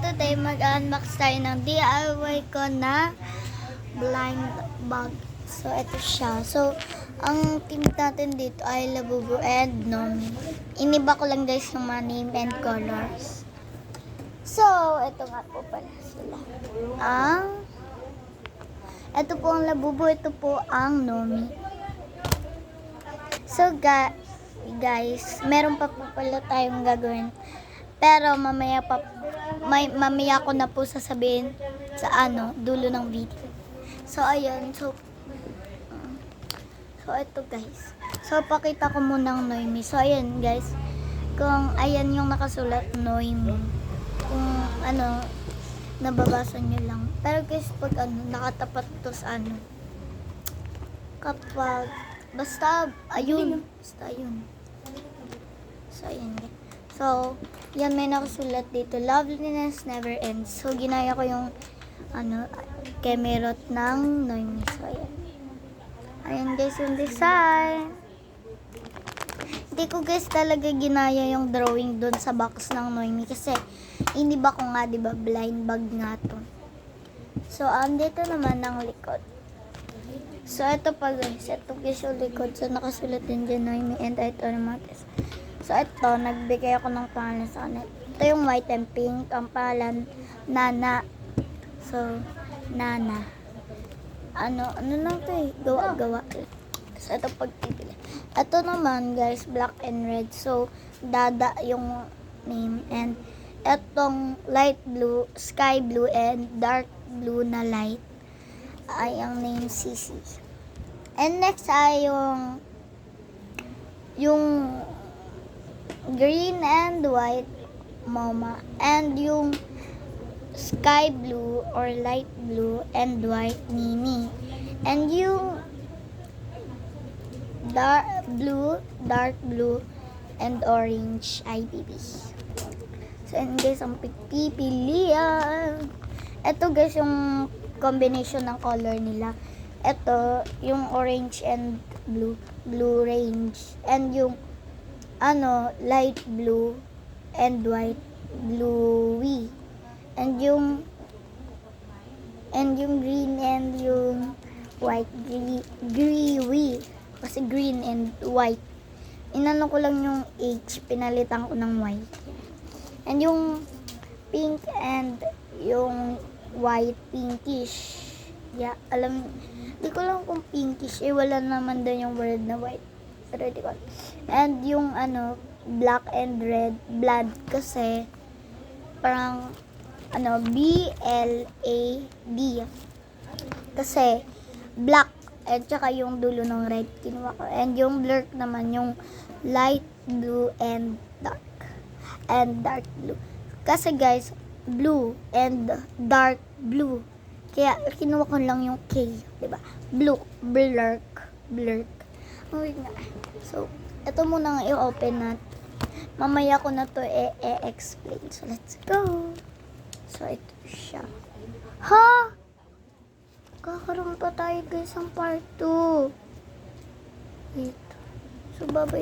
today mag-unbox tayo ng DIY ko na blind bag. So, ito siya. So, ang team natin dito ay Labubu and Nomi. Iniba ko lang guys yung mga name and colors. So, ito nga po pala sila. Ito po ang Labubu, ito po ang Nomi. So, guys, meron pa po pala tayong gagawin. Pero mamaya ko na po sasabihin sa dulo ng video. So ayun, so ito guys. So pakita ko muna ang Noemi. So ayan guys. Kung ayan yung nakasulat Noemi. Kung nababasa nyo lang. Pero guys pag nakatapat to sa kapag basta ayun. So ayan guys. So, yan may nakasulat dito. Loveliness never ends. So, ginaya ko yung kemerot ng Noemi. So, ayan. Ayan guys yung design. Hindi ko guys talaga ginaya yung drawing doon sa box ng Noemi. Kasi, iniba ko nga, diba, blind bag nga to. So, andito naman ang likod. So, ito pa guys. Ito guys yung likod. So, nakasulat din dyan Noemi and ito naman guys. So, ito, nagbigay ako ng pangalan sa kanila. Ito yung white and pink. Ang pangalan, Nana. So, Nana. Ano lang ito eh. Gawa. So, ito pagpipili. Ito naman, guys, black and red. So, Dada yung name. And, itong light blue, sky blue, and dark blue na light ay ang name Sisi. And next ay yung green and white Mama, and yung sky blue or light blue and white Nini, and yung dark blue and orange IBB. So and guys, ang pipilian. Ito guys yung combination ng color nila. Ito yung orange and blue range, and yung light blue and white bluey, and yung green and yung white greeny, kasi green and white. Inano ko lang yung H, pinalitan ko ng white. And yung pink and yung white pinkish. Yeah, di ko lang kung pinkish, wala naman din yung word na white. And yung black and red blood, kasi parang BLAD, kasi black at saka yung dulo ng red kinuha ko. And yung blur naman yung light blue and dark blue, kasi guys blue and dark blue, kaya kinuha ko lang yung K, diba? Blue, blurk. Okay nga. So, ito muna nga i-open natin. Mamaya ko na to e-explain. So, let's go. So, ito siya. Ha? Kakaroon pa tayo guys ng part 2. Wait. So, babay.